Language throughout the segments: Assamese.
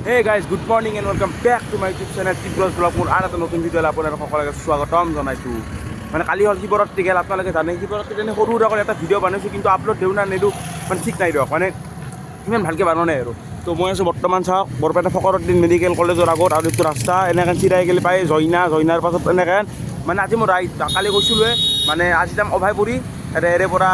হে guys good morning and welcome back to my YouTube channel টিপ্লছ ব্লগ। মোৰ আৰু এটা নতুন ভিডিঅ'লৈ আপোনালোক সকলোকে স্বাগতম জনাইছোঁ। মানে কালি হ'ল শিৱৰাত্ৰি গেল, আপোনালোকে জানে শিৱৰাত্ৰি তেনে সৰু সুৰা কৰি এটা ভিডিঅ' বনাইছোঁ, কিন্তু আপলোড দিওঁ না নিদিওঁ মানে ঠিক নাই দিয়ক, মানে ইমান ভালকৈ বনোৱা নাই আৰু। তো মই আছোঁ বৰ্তমান চাওক বৰপেটা ফকৰুদ্দিন মেডিকেল কলেজৰ আগত, আৰু এইটো ৰাস্তা এনেকৈ চিৰাই গেলি পাই জইনাৰ পাছত এনেকৈ মানে আজি মোৰ কালি কৈছিলোঁৱে মানে আজি যাম অভয়পুৰী, এৰে পৰা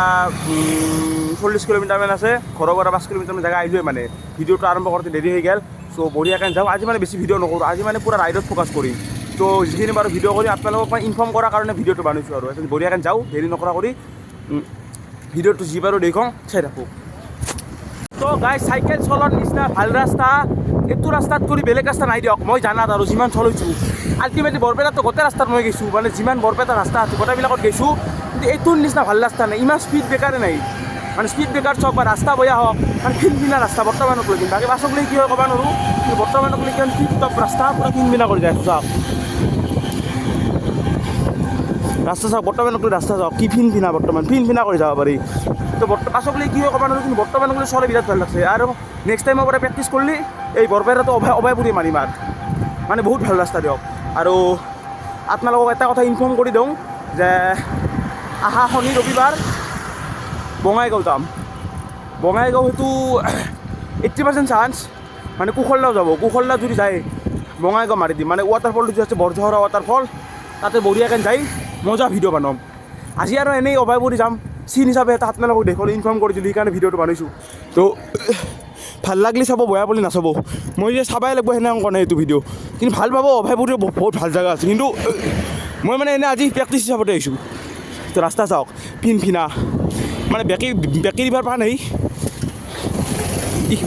40 কিলোমিটাৰমান আছে, ঘৰৰ পৰা 5 কিলোমিটাৰমান জেগা আহিলোৱে। মানে ভিডিঅ'টো আৰম্ভ কৰোঁতে দেৰি হৈ গ'ল, চ' বঢ়িয়াকৈ যাওঁ। আজি মানে বেছি ভিডিঅ' নকৰোঁ, আজি মানে পূৰা ৰাইডত ফ'কাছ কৰিম। তো যিখিনি বাৰু ভিডিঅ' কৰি আপোনালোকক মই ইনফৰ্ম কৰাৰ কাৰণে ভিডিঅ'টো বনাইছোঁ আৰু বঢ়িয়াকৈ যাওঁ, দেৰি নকৰা কৰি ভিডিঅ'টো যি বাৰু দেখুৱাওঁ চাই থাকোঁ। তো গাই চাইকেল চলোৱাৰ নিচিনা ভাল ৰাস্তা এইটো ৰাস্তাত কৰি বেলেগ ৰাস্তা নাই দিয়ক, মই জানাত আৰু যিমান চলাইছোঁ। আল্টিমেটলি বৰপেটাতো গোটেই ৰাস্তাত মই গৈছোঁ, মানে যিমান বৰপেটা ৰাস্তা আছে গোটেইবিলাকত গৈছোঁ, কিন্তু এইটোৰ নিচিনা ভাল ৰাস্তা নাই। ইমান স্পীড ব্ৰেকাৰে নাই, মানে স্পীড ব্ৰেকাৰ চাওক বা ৰাস্তা বেয়া হওক, মানে খিনখিনা ৰাস্তা বৰ্তমানক লৈ, বাকী পাছক লৈ কি হয় ক'ব নোৱাৰোঁ, কিন্তু বৰ্তমানক লৈ কিমান টিপ টপ ৰাস্তা পূৰা খিনখিনা কৰি যায়। চাওক ৰাস্তা চাওক, বৰ্তমানক লৈ ৰাস্তা চাওক কি ফিনফিনা, বৰ্তমান ফিনফিনা কৰি যাব পাৰি। তো পাছক লৈ কি হয় ক'ব নোৱাৰোঁ, কিন্তু বৰ্তমানক লৈ চলাই বিৰাট ভাল লাগছে। আৰু নেক্সট টাইমৰ পৰা প্ৰেক্টিছ কৰিলে এই বৰপেটাটো অভয়পুৰী মাৰিম আৰু, মানে বহুত ভাল ৰাস্তা দিয়ক। আৰু আপোনালোকক এটা কথা ইনফৰ্ম কৰি দিওঁ যে অহা শনি ৰবিবাৰ বঙাইগাঁও যাম। বঙাইগাঁও সেইটো 80% চান্স, মানে কুশলদাও যাব। কুশলদা যদি যায় বঙাইগাঁও মাৰি দিম, মানে ৱাটাৰফলটো যি আছে বৰঝৰা ৱাটাৰফল, তাতে বঢ়িয়াকৈ যাই মজা ভিডিঅ' বনাম। আজি আৰু এনেই অভয়পুৰী যাম চিন হিচাপে এটা আপোনালোকক দেখুৱাবলৈ ইনফৰ্ম কৰি দিলোঁ, সেইকাৰণে ভিডিঅ'টো বনাইছোঁ। তো ভাল লাগিলে চাব, বেয়া বুলি নাচাব। মই যে চাবাই লাগিব সেনেকৈ কোৱা নাই এইটো ভিডিঅ', কিন্তু ভাল পাব। অভয়পুৰী বহুত ভাল জেগা আছে, কিন্তু মই মানে এনেই আজি প্ৰেক্টিছ হিচাপতে আহিছোঁ। তো ৰাস্তা চাওক ফিনফিনা, মানে বেকী ৰিভাৰ পৰা নাই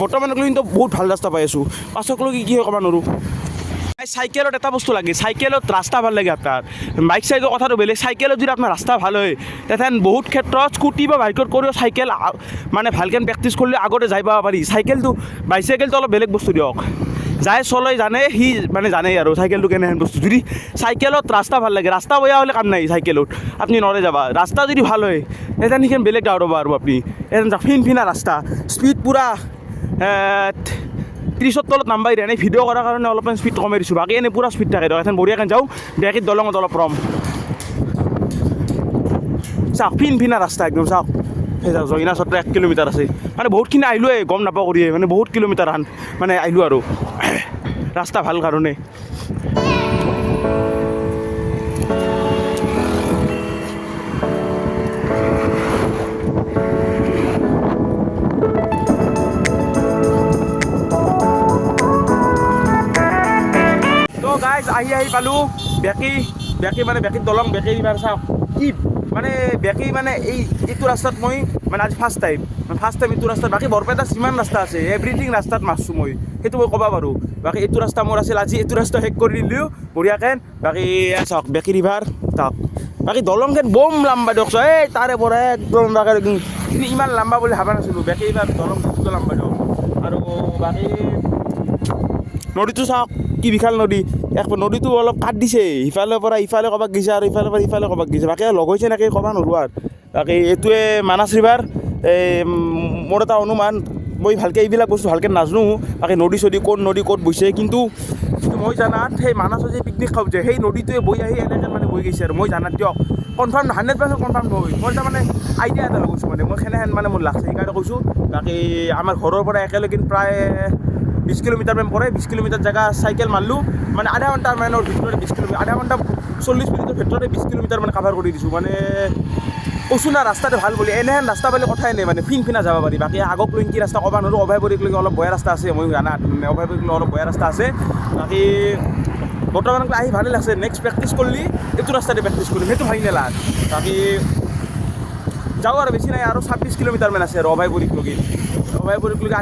বৰ্তমানক কিন্তু বহুত ভাল ৰাস্তা পাই আছোঁ। পাছকলৈকে কি হয় ক'ব নোৱাৰোঁ। চাইকেলত এটা বস্তু লাগে, চাইকেলত ৰাস্তা ভাল লাগে আপোনাৰ। বাইক চাইকেলৰ কথাটো বেলেগ, চাইকেলত যদি আপোনাৰ ৰাস্তা ভাল হয় তেথেন বহুত ক্ষেত্ৰত স্কুটি বা বাইকত কৰিও চাইকেল মানে ভালকৈ প্ৰেক্টিছ কৰিলে আগতে যাই পাব পাৰি। চাইকেলটো বাইচাইকেলটো অলপ বেলেগ বস্তু দিয়ক, যাই চলাই জানে সি মানে জানেই আৰু চাইকেলটো কেনেহেন বস্তু। যদি চাইকেলত ৰাস্তা ভাল লাগে, ৰাস্তা বেয়া হ'লে কাম নাই চাইকেলত, আপুনি নৰে যাবা। ৰাস্তা যদি ভাল হয় তেথেন সেইখন বেলেগ দাউৰাব আৰু আপুনি এথেন ফিনফিনা ৰাস্তা, স্পীড পূৰা 30ৰ তলত নাম্বাৰ দিয়া নাই। ভিডিঅ' কৰাৰ কাৰণে অলপমান স্পীড কমাই দিছোঁ, বাকী এনেই পূৰা স্পীড থাকে দিয়ক। এখন বঢ়িয়াকৈ যাওঁ, বেকীত দলঙত অলপ ৰম চাওক ফিনফিনা ৰাস্তা একদম। চাওক সেই চাওক জইনা চত্ৰ 1 কিলোমিটাৰ আছে, মানে বহুতখিনি আহিলোৱে গম নাপাওঁ কৰিয়ে, মানে বহুত কিলোমিটাৰ মানে আহিলোঁ আৰু ৰাস্তা ভাল কাৰণে। গাইজ আহি পালোঁ বেকী মানে বেকীত দলং, বেকী ৰিভাৰ। চাওক কি মানে বেকী মানে এইটো ৰাস্তাত মই মানে আজি ফাৰ্ষ্ট টাইম এইটো ৰাস্তাত। বাকী বৰপেটাত যিমান ৰাস্তা আছে এভৰিথিং ৰাস্তাত মাৰছোঁ মই, সেইটো মই ক'ব পাৰোঁ। বাকী এইটো ৰাস্তা মোৰ আছিল, আজি এইটো ৰাস্তা শেষ কৰি দিলোঁ বঢ়িয়াকৈ। বাকী চাওক বেকী ৰিভাৰ, চাওক বাকী দলংখন বম লাম্বা দিয়ক। এই তাৰে পৰা একদম কিন্তু ইমান লাম্বা বুলি ভাবা নাছিলোঁ। বেকী ৰিভাৰ দলং যথেষ্ট লাম্বা দিয়ক। আৰু বাকী নদীটো চাওক কি বিশাল নদী, নদীটো অলপ কাট দিছে, ইফালৰ পৰা ইফালে ক'ৰবাত গৈছে আৰু ইফালৰ পৰা ইফালে ক'ৰবাত গৈছে। বাকী লগ হৈছে নেকি ক'ব নোৱাৰোঁ আৰু। বাকী এইটোৱে মানাছ ৰিভাৰ। মোৰ এটা অনুমান, মই ভালকৈ এইবিলাক বস্তু ভালকৈ নাজানো, বাকী নদী ক'ত নদী ক'ত বৈছে, কিন্তু মই জানাত সেই মানাছত যে পিকনিক খাওঁ যে সেই নদীটোৱে বৈ আহি এনেকৈ মানে বৈ গৈছে আৰু মই জানাত দিয়ক। কনফাৰ্ম 100% কনফাৰ্ম নহয়, মই তাৰমানে আইডিয়া এটা লগাইছোঁ, মানে মই সেনেহেন মানে মোৰ লাগছে সেইকাৰণে কৈছোঁ। বাকী আমাৰ ঘৰৰ পৰা একেলগে প্ৰায় 20 কিলোমিটাৰমান পৰে, 20 কিলোমিটাৰ জেগা চাইকেল মাৰিলোঁ, মানে আধা ঘণ্টামানৰ ভিতৰতে 20 কিলোমিটাৰ, আধা ঘণ্টা 40 মিনিটৰ ভিতৰতে 20 কিলোমিটাৰ মানে কাভাৰ কৰি দিছোঁ। মানে কৈছোঁ না ৰাস্তাটো ভাল বুলি, এনেহেন ৰাস্তা পালে কথাই নাই, মানে ফিনফিনা যাব পাৰি। বাকী আগক লৈ কি ৰাস্তা ক'ব নোৱাৰোঁ, অভয়পুৰীক অলপ বেয়া ৰাস্তা আছে, মই জানাত অভয়পুৰীক অলপ বেয়া ৰাস্তা আছে। বাকী বৰ্তমানক আহি ভালেই লাগছে। নেক্সট প্ৰেক্টিছ কৰিলে এইটো ৰাস্তাতে প্ৰেক্টিছ কৰিম, সেইটো ফাইনেল আৰু। বাকী যাওঁ আৰু বেছি নাই, আৰু 26 কিলোমিটাৰমান আছে আৰু অভয়পুৰীক লগি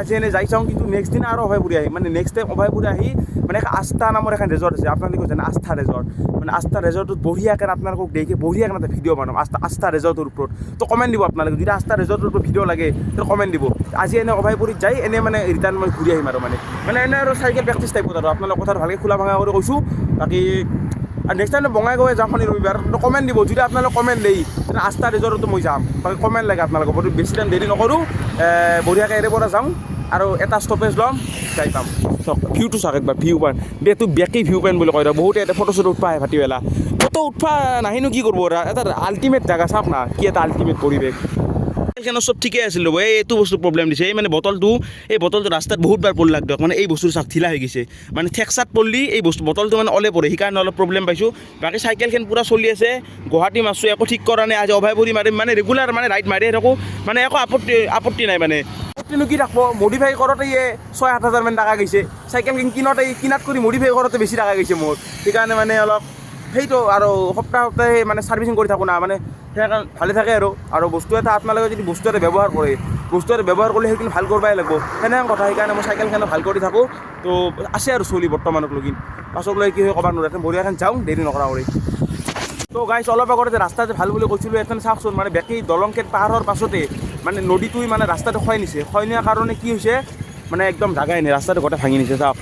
আজি এনেই যাই চাওঁ, কিন্তু নেক্সট দিনা আৰু অভয়পুৰী আহিম। মানে নেক্সট টাইম অভয়পুৰী আহি মানে আস্থা নামৰ এখন ৰেজৰ্ট আছে, আপোনালোকে জানে আস্থা ৰেজৰ্ট, মানে আস্থা ৰেজৰ্টত বঢ়িয়াকৈ আপোনালোকক দেখি বঢ়িয়াকৈ এটা ভিডিঅ' বনাম আস্থা ৰেজৰ্টৰ ওপৰত। তো কমেণ্ট দিব আপোনালোকে, যদি আস্থা ৰেজৰ্টৰ ওপৰত ভিডিঅ' লাগে তো কমেণ্ট দিব। আজি এনেই অভয়পুৰীত যাই এনেই মানে ৰিটাৰ্ণ মই ঘূৰি আহিম আৰু মানে এনেই আৰু চাইকেল প্ৰেক্টিছ টাইপত আৰু আপোনালোকৰ কথাটো ভালকৈ খোলা ভাঙা কৰি কৈছোঁ। বাকী আৰু নেক্সট টাইম বঙাইগাঁৱে যাম শনি ৰবিবাৰ, কমেণ্ট দিব। যদি আপোনালোকে কমেণ্ট দেই তেনে আস্থা ৰিজৰ্টতো মই যাম, বাকী কমেণ্ট লাগে আপোনালোকক। বেছি টাইম দেৰি নকৰোঁ, বঢ়িয়াকৈ এৰে পৰা যাওঁ। আৰু এটা ষ্টপেজ ল'ম যাই পাম চাওক ভিউটো চাওক একবাৰ ভিউ পইণ্ট বেটো বেকি ভিউ পইণ্ট বুলি কয় বহুতে এটা ফটো চটো উঠবা আহে ভাটিবেলা ফটো উঠবা নাহিনো কি কৰিব এটা আল্টিমেট জেগা চাওক না কি এটা আল্টিমেট পৰিৱেশ এইখানে চব ঠিকে আছিল ৰ'ব এইটো বস্তু প্ৰব্লেম দিছে এই মানে বটলটো ৰাস্তাত বহুতবাৰ পৰলাক দিয়ক মানে এই বস্তুটো চাওক ঢিলা হৈ গৈছে মানে ঠেকচাত পৰলি এই বটলটো মানে ওলে পৰে সেইকাৰণে অলপ প্ৰব্লেম পাইছোঁ বাকী চাইকেলখন পূৰা চলি আছে গুৱাহাটী মাছো একো ঠিক কৰা নাই আজি অভয়পুৰী মাৰিম মানে ৰেগুলাৰ মানে ৰাইড মাৰিয়ে থাকোঁ মানে একো আপত্তি নাই মানে আপত্তিনো কি ৰাখব মডিফাই কৰোঁতে 6-7 হাজাৰমান টকা গৈছে চাইকেলখন কিনাত কৰি মডিফাই কৰোঁতে বেছি টকা গৈছে মোৰ সেইকাৰণে মানে অলপ সেইটো আৰু সপ্তাহে মানে ছাৰ্ভিচিং কৰি থাকোঁ না মানে সেইকাৰণে ভালে থাকে আৰু বস্তু এটা আপোনালোকে যদি বস্তু এটা ব্যৱহাৰ কৰে বস্তু এটা ব্যৱহাৰ কৰিলে সেইখিনি ভাল কৰিবই লাগিব সেনেহেন কথা সেইকাৰণে মই চাইকেলখন ভাল কৰি থাকোঁ তো আছে আৰু চলি বৰ্তমানক লগিন পাছক লৈ কি হয় ক'ব নোৱাৰোঁ এখন বঢ়িয়াখন যাওঁ দেৰি নকৰা কৰি তো গাইছ অলপ আগতে ৰাস্তাটো ভাল বুলি কৈছিলোঁ এখন চাওকচোন মানে বেকি দলংকেট পাৰ হোৱাৰ পাছতে মানে নদীটোৱে মানে ৰাস্তাটো ক্ষয় নিছে ক্ষয় নিয়াৰ কাৰণে কি হৈছে মানে একদম জাগাই নাই ৰাস্তাটো গোটেই ভাঙি নিছে চাওক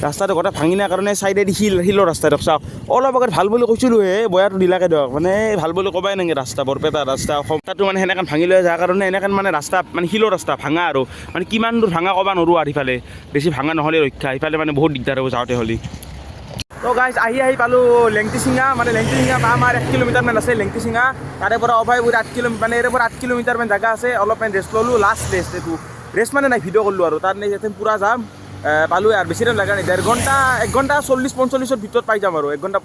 ৰাস্তাটো গোটেই ভাঙি নিয়াৰ কাৰণে চাইডেদি শিলৰ ৰাস্তা দিয়ক চাওক অলপ আগত ভাল বুলি কৈছিলোঁ বয়াটো দিলাকে দিয়ক মানে ভাল বুলি ক'বাই নাগে ৰাস্তা বৰপেটা ৰাস্তা অসমতাটো মানে সেনেকৈ ভাঙি লৈ যোৱাৰ কাৰণে এনেকৈ মানে ৰাস্তা মানে শিলৰ ৰাস্তা ভাঙা আৰু মানে কিমান দূৰ ভাঙা ক'ব নোৱাৰোঁ আৰু ইফালে বেছি ভাঙা নহ'লে ৰক্ষা ইফালে মানে বহুত দিগদাৰ হ'ব যাওঁতে হ'লে তো গাইজ আহি পালোঁ লেংটিচিঙা মানে লেংটিচিঙা পৰা আমাৰ 1 কিলোমিটাৰমান আছে লেংটিচিঙা তাৰে পৰা অভয়পুৰী 8 কিলোমিটাৰ মানে ইয়াৰ পৰা 8 কিলোমিটাৰমান জেগা আছে অলপমান ৰেষ্ট ল'লোঁ লাষ্ট ৰেষ্ট এইটো ৰেষ্ট মানে নাই ভিডিঅ' কৰিলোঁ আৰু তাত ইয়াতে পূৰা যাম পালোঁ আৰু বেছি টাইম লগা নাই 1 ঘণ্টা 40-45 ভিতৰত পাই যাম আৰু 1 ঘণ্টা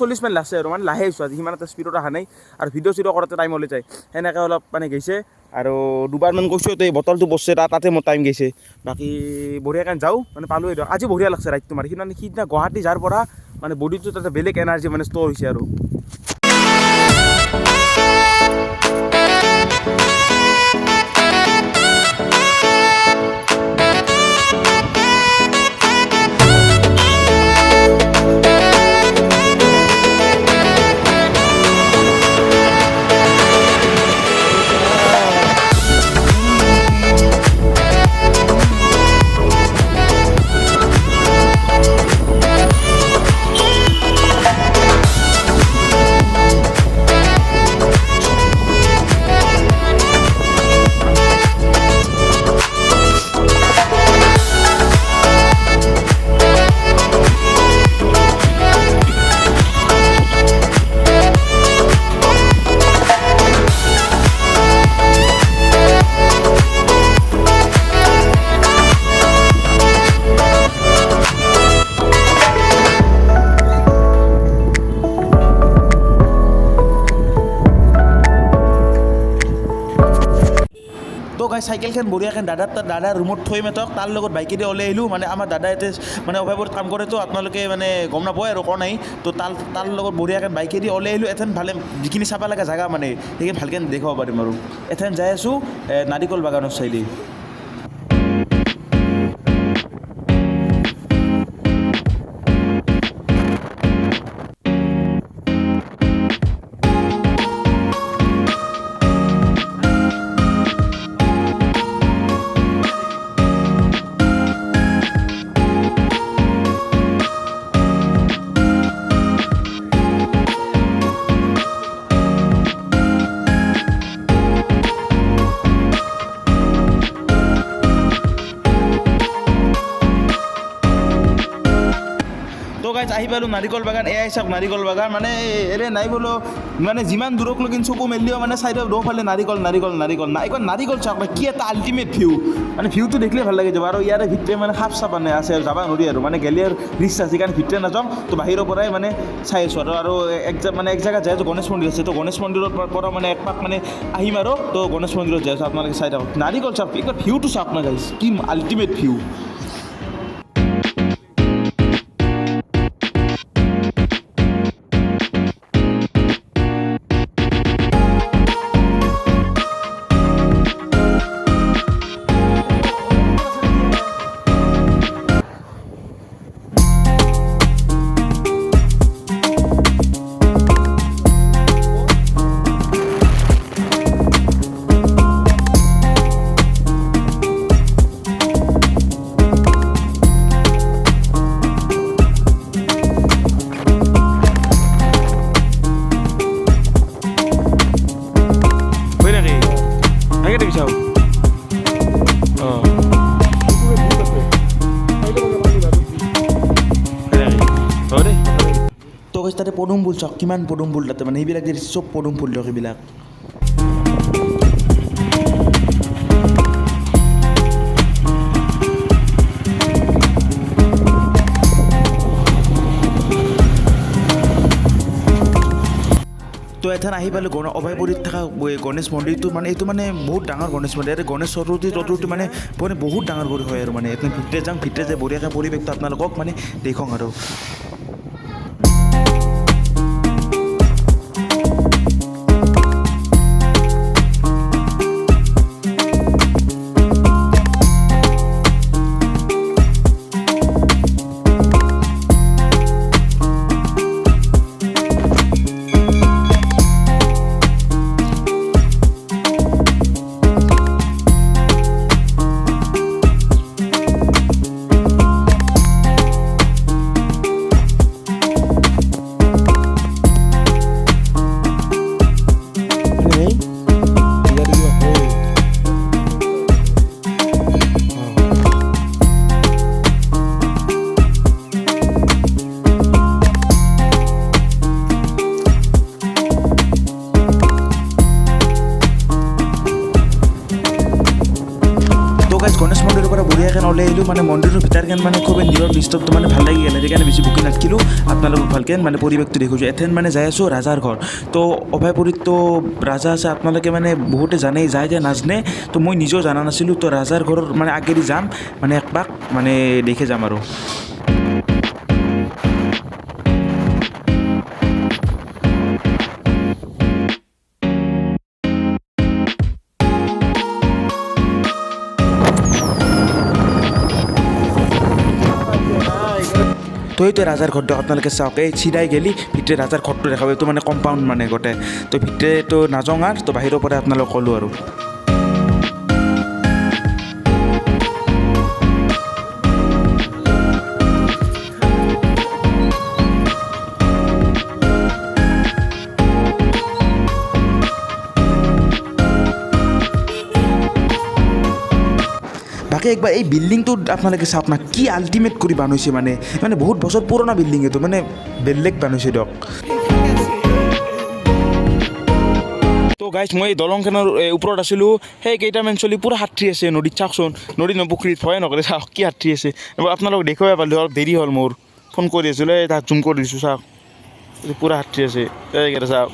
40 মান লাগছে আৰু মানে লাহে আহিছোঁ আজি সিমান এটা স্পীডত অহা নাই আৰু ভিডিঅ' কৰোঁতে টাইম হ'লে যায় সেনেকৈ অলপ মানে গৈছে আৰু দুবাৰমান কৈছোঁ তো এই বটলটো বসছে তাতে মোৰ টাইম গৈছে বাকী বঢ়িয়াকৈ যাওঁ মানে পালোঁ এইটো আজি বঢ়িয়া লাগছে ৰাইডটো মাৰি সিদিনা গুৱাহাটী যাৰ পৰা মানে বডিটো তাতে বেলেগ এনাৰ্জি মানে ষ্ট'ৰ হৈছে আৰু চাইকেলখন বঢ়িয়াকৈ দাদাৰ ৰুমত থৈ মাতক তাৰ লগত বাইকেদি ওলাই আহিলোঁ মানে আমাৰ দাদা ইয়াতে মানে অভয়পুৰত কাম কৰেতো আপোনালোকে মানে গম নাপায় আৰু কোৱা নাই তো তাৰ লগত বঢ়িয়াকৈ বাইকেদি ওলাই আহিলোঁ এথেন ভালে যিখিনি চাব লগা জেগা মানে সেইখিনি ভালকৈ দেখাব পাৰিম আৰু এথেন যাই আছোঁ নাৰিকল বাগানৰ চাইডে আহি পালোঁ নাৰিকল বাগান এয়াই চাওক নাৰিকল বাগান মানে নাই বোলো মানে যিমান দূৰক লগিন চকু মেলিলেও মানে চাইডৰ দৌফালে নাৰিকল চাওক কি এটা আল্টিমেট ভিউ মানে ভিউটো দেখিলে ভাল লাগি যাব আৰু ইয়াৰে ভিতৰে মানে সাপ চাপ মানে আছে আৰু যাব নোৱাৰি আৰু মানে গেলে আৰু ৰিক্স আছে সেইকাৰণে ভিতৰে নাযাওঁ তো বাহিৰৰ পৰাই মানে চাই আছোঁ আৰু এক জেগাত যায় গণেশ মন্দিৰ আছে তো গণেশ মন্দিৰৰ পৰা মানে এক পাক মানে আহিম আৰু তো গণেশ মন্দিৰত যাই আছোঁ আপোনালোকে চাই থাকক নাৰিকল চাওক একবাৰ ভিউটো চাওক না গাইছ কি আল্টিমেট ভিউ গাইছ তাতে পদুম ফুল চাওক কিমান পদুম ফুল তাতে মানে সেইবিলাক যে চব পদুম ফুল দিয়ক এইবিলাক তো এথান আহি পালোঁ অভয়পুৰীত থকা গণেশ মন্দিৰটো মানে এইটো মানে বহুত ডাঙৰ গণেশ মন্দিৰ ইয়াতে গণেশ চতুৰ্থী মানে বহুত ডাঙৰ কৰি হয় আৰু মানে এতিয়া ভিতৰে যাওঁ ভিতৰে যে বঢ়িয়াকৈ পৰিৱেশটো আপোনালোকক মানে দেখুৱাম আৰু গণেশ মন্দিৰৰ পৰা বঢ়িয়াকৈ ওলাই আহিলোঁ মানে মন্দিৰৰ ভিতৰখন মানে খুবেই নীৰৱ নিস্তব্ধ মানে ভাল লাগি গ'ল সেইকাৰণে বেছি বুকি নাথাকিলোঁ আপোনালোকক ভালকৈ মানে পৰিৱেশটো দেখুৱাইছোঁ এথেন মানে যাই আছোঁ ৰাজাৰ ঘৰ তো অভয়পুৰীততো ৰাজা আছে আপোনালোকে মানে বহুতে জানেই যায় যে নাজানে তো মই নিজেও জনা নাছিলোঁ তো ৰাজাৰ ঘৰৰ মানে আগেদি যাম মানে একপাক মানে দেখি যাম আৰু তো এইটো ৰাজাৰ ঘৰটো আপোনালোকে চাওক এই চিধাই গেলি ভিতৰে ৰাজাৰ ঘৰটো দেখাব এইটো মানে কম্পাউণ্ড মানে গোটেই তো ভিতৰেতো নাযাওঁ আৰু তো বাহিৰৰ পৰা আপোনালোক ক'লোঁ আৰু বাকী একবাৰ এই বিল্ডিংটোত আপোনালোকে চাওক না কি আল্টিমেট কৰি বনাইছে মানে মানে বহুত বছৰ পুৰণা বিল্ডিং এইটো মানে বেলেগ বনাইছে দিয়ক তো গাইছ মই দলংখনৰ ওপৰত আছিলোঁ সেই কেইটামান চলি পূৰা সাঁতৰি আছে নদীত চাওকচোন নদী পুখুৰীত ভয় নকৰে চাওক কি সাঁতৰি আছে আপোনালোক দেখুৱাই পালোঁ অলপ দেৰি হ'ল মোৰ ফোন কৰি আছিলোঁ এই তাক জুম কৰি দিছোঁ চাওক পূৰা সাঁতৰি আছে এইকেইটা চাওক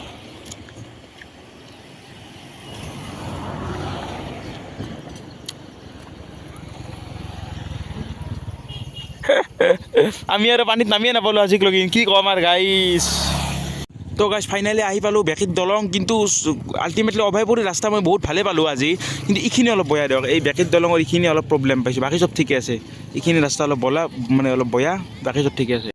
আমি আৰু পানীত নামিয়ে নাপালোঁ আজিলৈকে কি ক'ম আৰু গাইছ তো গাইছ ফাইনেলি আহি পালোঁ বেকীত দলং কিন্তু আল্টিমেটলি অভয়পুৰী ৰাস্তা মই বহুত ভালে পালোঁ আজি কিন্তু এইখিনি অলপ বয়া দিয়ক এই বেকীত দলঙৰ এইখিনি অলপ প্ৰব্লেম পাইছোঁ বাকী চব ঠিকে আছে এইখিনি ৰাস্তা অলপ বলা মানে অলপ বয়া বাকী চব ঠিকে আছে